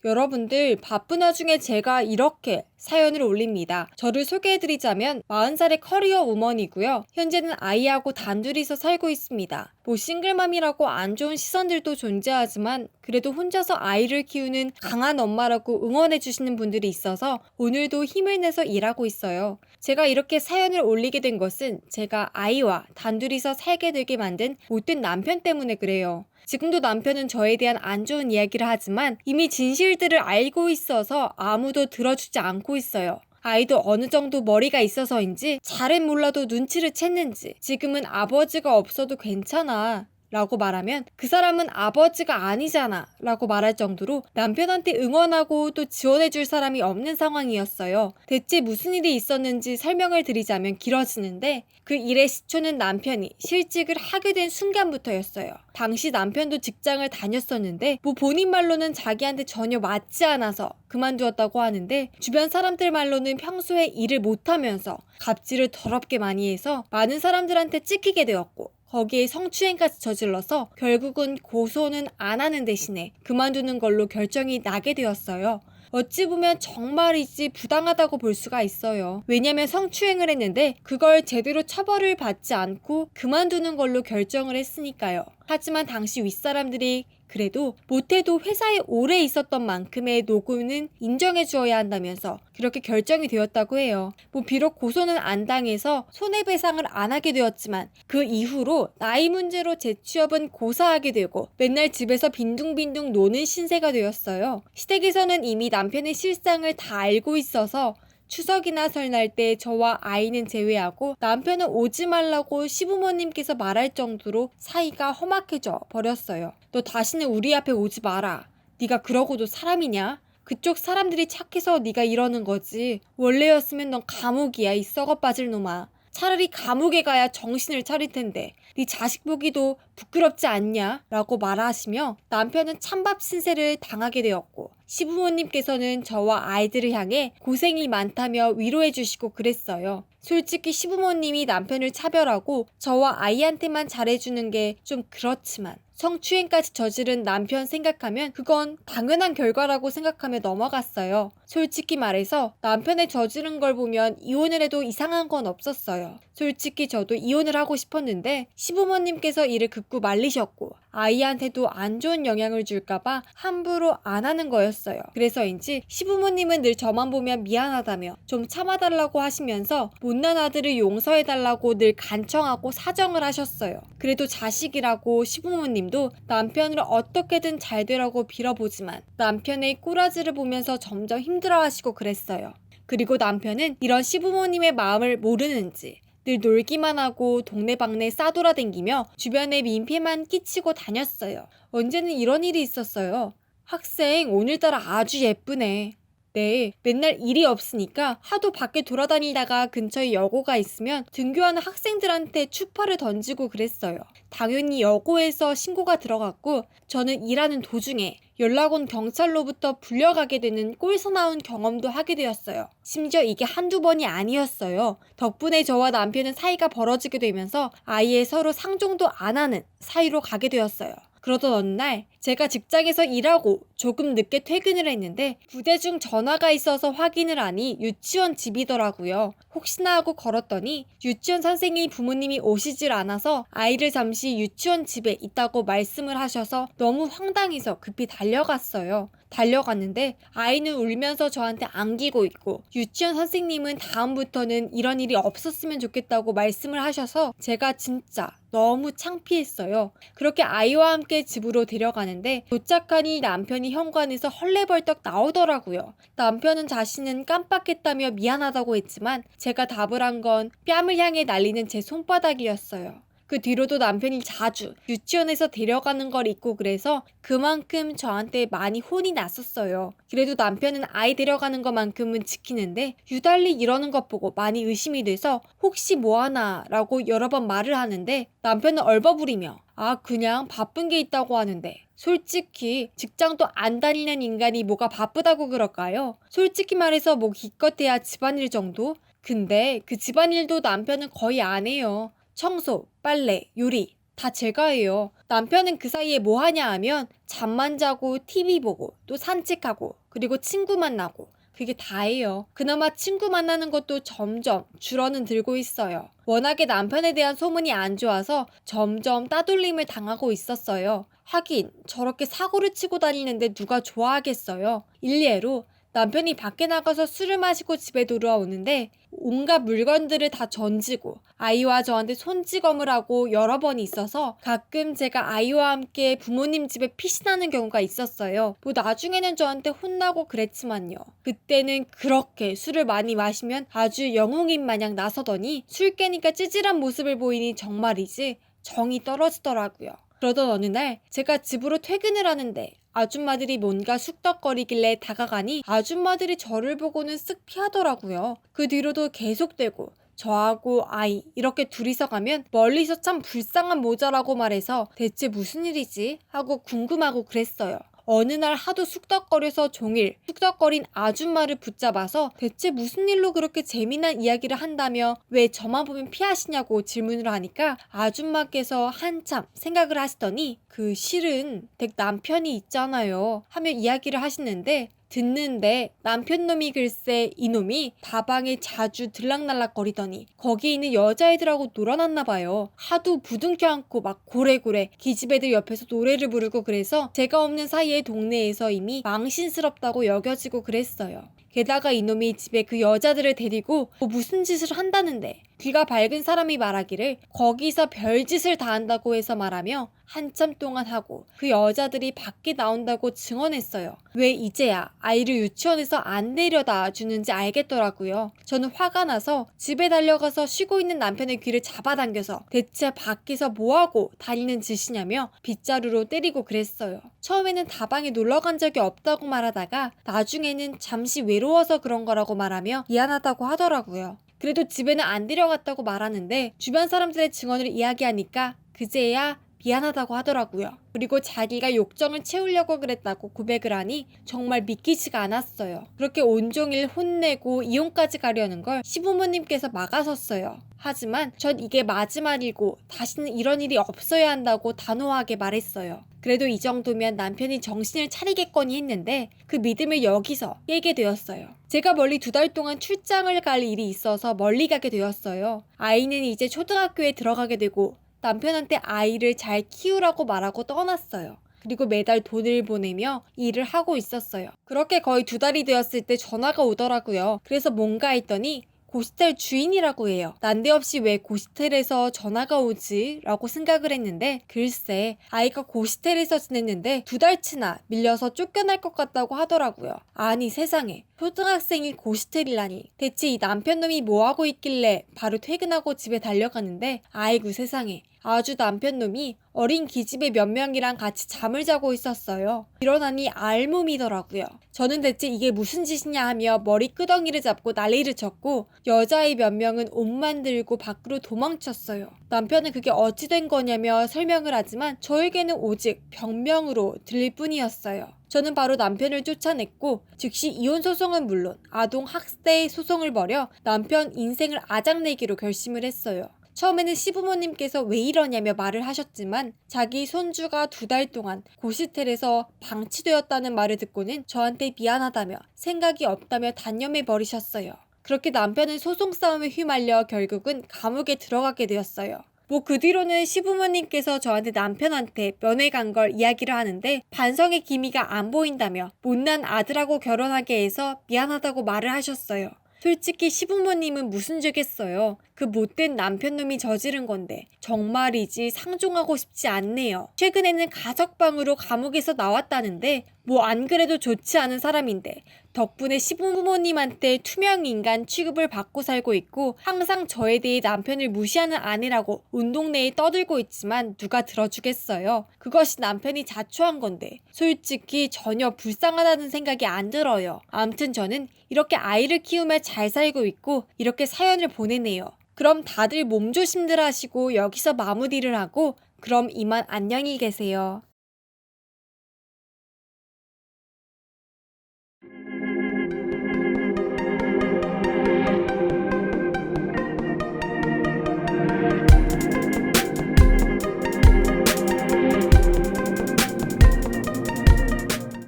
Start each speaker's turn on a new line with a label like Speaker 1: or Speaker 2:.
Speaker 1: 여러분들 바쁜 와중에 제가 이렇게 사연을 올립니다. 저를 소개해드리자면 40살의 커리어 우먼이고요. 현재는 아이하고 단둘이서 살고 있습니다. 싱글맘이라고 안 좋은 시선들도 존재하지만 그래도 혼자서 아이를 키우는 강한 엄마라고 응원해주시는 분들이 있어서 오늘도 힘을 내서 일하고 있어요. 제가 이렇게 사연을 올리게 된 것은 제가 아이와 단둘이서 살게 되게 만든 못된 남편 때문에 그래요. 지금도 남편은 저에 대한 안 좋은 이야기를 하지만 이미 진실들을 알고 있어서 아무도 들어주지 않고 있어요. 아이도 어느 정도 머리가 있어서인지 잘은 몰라도 눈치를 챘는지 지금은 아버지가 없어도 괜찮아 라고 말하면 그 사람은 아버지가 아니잖아 라고 말할 정도로 남편한테 응원하고 또 지원해줄 사람이 없는 상황이었어요. 대체 무슨 일이 있었는지 설명을 드리자면 길어지는데 그 일의 시초는 남편이 실직을 하게 된 순간부터였어요. 당시 남편도 직장을 다녔었는데 본인 말로는 자기한테 전혀 맞지 않아서 그만두었다고 하는데 주변 사람들 말로는 평소에 일을 못하면서 갑질을 더럽게 많이 해서 많은 사람들한테 찍히게 되었고 거기에 성추행까지 저질러서 결국은 고소는 안 하는 대신에 그만두는 걸로 결정이 나게 되었어요. 어찌 보면 정말이지 부당하다고 볼 수가 있어요. 왜냐면 성추행을 했는데 그걸 제대로 처벌을 받지 않고 그만두는 걸로 결정을 했으니까요. 하지만 당시 윗사람들이 그래도 못해도 회사에 오래 있었던 만큼의 노고는 인정해 주어야 한다면서 그렇게 결정이 되었다고 해요. 비록 고소는 안 당해서 손해배상을 안 하게 되었지만 그 이후로 나이 문제로 재취업은 고사하게 되고 맨날 집에서 빈둥빈둥 노는 신세가 되었어요. 시댁에서는 이미 남편의 실상을 다 알고 있어서 추석이나 설날 때 저와 아이는 제외하고 남편은 오지 말라고 시부모님께서 말할 정도로 사이가 험악해져 버렸어요. 너 다시는 우리 앞에 오지 마라. 네가 그러고도 사람이냐? 그쪽 사람들이 착해서 네가 이러는 거지. 원래였으면 넌 감옥이야, 이 썩어 빠질 놈아. 차라리 감옥에 가야 정신을 차릴 텐데 네 자식 보기도 부끄럽지 않냐? 라고 말하시며 남편은 찬밥 신세를 당하게 되었고 시부모님께서는 저와 아이들을 향해 고생이 많다며 위로해 주시고 그랬어요. 솔직히 시부모님이 남편을 차별하고 저와 아이한테만 잘해주는 게 좀 그렇지만 성추행까지 저지른 남편 생각하면 그건 당연한 결과라고 생각하며 넘어갔어요. 솔직히 말해서 남편의 저지른 걸 보면 이혼을 해도 이상한 건 없었어요. 솔직히 저도 이혼을 하고 싶었는데 시부모님께서 이를 극구 말리셨고 아이한테도 안 좋은 영향을 줄까봐 함부로 안 하는 거였어요. 그래서인지 시부모님은 늘 저만 보면 미안하다며 좀 참아달라고 하시면서 못난 아들을 용서해달라고 늘 간청하고 사정을 하셨어요. 그래도 자식이라고 시부모님도 남편을 어떻게든 잘 되라고 빌어보지만 남편의 꼬라지를 보면서 점점 힘들어하시고 그랬어요. 그리고 남편은 이런 시부모님의 마음을 모르는지 늘 놀기만 하고 동네방네 싸돌아댕기며 주변에 민폐만 끼치고 다녔어요. 언제는 이런 일이 있었어요. 학생 오늘따라 아주 예쁘네. 네, 맨날 일이 없으니까 하도 밖에 돌아다니다가 근처에 여고가 있으면 등교하는 학생들한테 추파를 던지고 그랬어요. 당연히 여고에서 신고가 들어갔고 저는 일하는 도중에 연락 온 경찰로부터 불려가게 되는 꼴사나운 경험도 하게 되었어요. 심지어 이게 한두 번이 아니었어요. 덕분에 저와 남편은 사이가 벌어지게 되면서 아예 서로 상종도 안 하는 사이로 가게 되었어요. 그러던 어느 날 제가 직장에서 일하고 조금 늦게 퇴근을 했는데 부대 중 전화가 있어서 확인을 하니 유치원 집이더라고요. 혹시나 하고 걸었더니 유치원 선생님 부모님이 오시질 않아서 아이를 잠시 유치원 집에 있다고 말씀을 하셔서 너무 황당해서 급히 달려갔어요. 달려갔는데 아이는 울면서 저한테 안기고 있고 유치원 선생님은 다음부터는 이런 일이 없었으면 좋겠다고 말씀을 하셔서 제가 진짜 너무 창피했어요. 그렇게 아이와 함께 집으로 데려가는데 도착하니 남편이 현관에서 헐레벌떡 나오더라고요. 남편은 자신은 깜빡했다며 미안하다고 했지만 제가 답을 한 건 뺨을 향해 날리는 제 손바닥이었어요. 그 뒤로도 남편이 자주 유치원에서 데려가는 걸 잊고 그래서 그만큼 저한테 많이 혼이 났었어요. 그래도 남편은 아이 데려가는 것만큼은 지키는데 유달리 이러는 것 보고 많이 의심이 돼서 혹시 뭐하나 라고 여러 번 말을 하는데 남편은 얼버무리며 그냥 바쁜 게 있다고 하는데 솔직히 직장도 안 다니는 인간이 뭐가 바쁘다고 그럴까요? 솔직히 말해서 뭐 기껏해야 집안일 정도? 근데 그 집안일도 남편은 거의 안 해요. 청소, 빨래, 요리 다 제가 해요. 남편은 그 사이에 뭐 하냐 하면 잠만 자고 TV 보고 또 산책하고 그리고 친구 만나고 그게 다예요. 그나마 친구 만나는 것도 점점 줄어는 들고 있어요. 워낙에 남편에 대한 소문이 안 좋아서 점점 따돌림을 당하고 있었어요. 하긴 저렇게 사고를 치고 다니는데 누가 좋아하겠어요. 일례로 남편이 밖에 나가서 술을 마시고 집에 돌아오는데 온갖 물건들을 다 던지고 아이와 저한테 손찌검을 하고 여러 번 있어서 가끔 제가 아이와 함께 부모님 집에 피신하는 경우가 있었어요. 뭐 나중에는 저한테 혼나고 그랬지만요. 그때는 그렇게 술을 많이 마시면 아주 영웅인 마냥 나서더니 술 깨니까 찌질한 모습을 보이니 정말이지 정이 떨어지더라고요. 그러던 어느 날 제가 집으로 퇴근을 하는데 아줌마들이 뭔가 쑥덕거리길래 다가가니 아줌마들이 저를 보고는 쓱 피하더라고요. 그 뒤로도 계속되고 저하고 아이 이렇게 둘이서 가면 멀리서 참 불쌍한 모자라고 말해서 대체 무슨 일이지? 하고 궁금하고 그랬어요. 어느 날 하도 쑥덕거려서 종일 쑥덕거린 아줌마를 붙잡아서 대체 무슨 일로 그렇게 재미난 이야기를 한다며 왜 저만 보면 피하시냐고 질문을 하니까 아줌마께서 한참 생각을 하시더니 그 실은 댁 남편이 있잖아요 하며 이야기를 하시는데 듣는데 남편놈이 글쎄 이놈이 다방에 자주 들락날락거리더니 거기 있는 여자애들하고 놀아났나 봐요. 하도 부둥켜 안고 막 고래고래 기집애들 옆에서 노래를 부르고 그래서 제가 없는 사이에 동네에서 이미 망신스럽다고 여겨지고 그랬어요. 게다가 이놈이 집에 그 여자들을 데리고 뭐 무슨 짓을 한다는데 귀가 밝은 사람이 말하기를 거기서 별짓을 다 한다고 해서 말하며 한참 동안 하고 그 여자들이 밖에 나온다고 증언했어요. 왜 이제야 아이를 유치원에서 안 데려다 주는지 알겠더라고요. 저는 화가 나서 집에 달려가서 쉬고 있는 남편의 귀를 잡아당겨서 대체 밖에서 뭐하고 다니는 짓이냐며 빗자루로 때리고 그랬어요. 처음에는 다방에 놀러간 적이 없다고 말하다가 나중에는 잠시 외로워서 그런 거라고 말하며 미안하다고 하더라고요. 그래도 집에는 안 데려갔다고 말하는데 주변 사람들의 증언을 이야기하니까 그제야 미안하다고 하더라고요. 그리고 자기가 욕정을 채우려고 그랬다고 고백을 하니 정말 믿기지가 않았어요. 그렇게 온종일 혼내고 이혼까지 가려는 걸 시부모님께서 막아섰어요. 하지만 전 이게 마지막이고 다시는 이런 일이 없어야 한다고 단호하게 말했어요. 그래도 이 정도면 남편이 정신을 차리겠거니 했는데 그 믿음을 여기서 깨게 되었어요. 제가 멀리 2달 동안 출장을 갈 일이 있어서 멀리 가게 되었어요. 아이는 이제 초등학교에 들어가게 되고 남편한테 아이를 잘 키우라고 말하고 떠났어요. 그리고 매달 돈을 보내며 일을 하고 있었어요. 그렇게 거의 2달이 되었을 때 전화가 오더라고요. 그래서 뭔가 했더니 고시텔 주인이라고 해요. 난데없이 왜 고시텔에서 전화가 오지? 라고 생각을 했는데 글쎄 아이가 고시텔에서 지냈는데 2달치나 밀려서 쫓겨날 것 같다고 하더라고요. 아니 세상에 초등학생이 고시텔이라니. 대체 이 남편놈이 뭐하고 있길래 바로 퇴근하고 집에 달려가는데 아이고 세상에 아주 남편놈이 어린 기집애 몇 명이랑 같이 잠을 자고 있었어요. 일어나니 알몸이더라고요. 저는 대체 이게 무슨 짓이냐 하며 머리 끄덩이를 잡고 난리를 쳤고 여자아이 몇 명은 옷만 들고 밖으로 도망쳤어요. 남편은 그게 어찌 된 거냐며 설명을 하지만 저에게는 오직 병명으로 들릴 뿐이었어요. 저는 바로 남편을 쫓아냈고 즉시 이혼 소송은 물론 아동 학대 소송을 벌여 남편 인생을 아작내기로 결심을 했어요. 처음에는 시부모님께서 왜 이러냐며 말을 하셨지만 자기 손주가 2달 동안 고시텔에서 방치되었다는 말을 듣고는 저한테 미안하다며 생각이 없다며 단념해 버리셨어요. 그렇게 남편은 소송 싸움에 휘말려 결국은 감옥에 들어가게 되었어요. 뭐 그 뒤로는 시부모님께서 저한테 남편한테 면회 간 걸 이야기를 하는데 반성의 기미가 안 보인다며 못난 아들하고 결혼하게 해서 미안하다고 말을 하셨어요. 솔직히 시부모님은 무슨 죄겠어요. 그 못된 남편놈이 저지른 건데 정말이지 상종하고 싶지 않네요. 최근에는 가석방으로 감옥에서 나왔다는데 뭐 안 그래도 좋지 않은 사람인데 덕분에 시부모님한테 투명인간 취급을 받고 살고 있고 항상 저에 대해 남편을 무시하는 아내라고 온 동네에 떠들고 있지만 누가 들어주겠어요. 그것이 남편이 자초한 건데 솔직히 전혀 불쌍하다는 생각이 안 들어요. 아무튼 저는 이렇게 아이를 키우며 잘 살고 있고 이렇게 사연을 보내네요. 그럼 다들 몸조심들 하시고 여기서 마무리를 하고 그럼 이만 안녕히 계세요.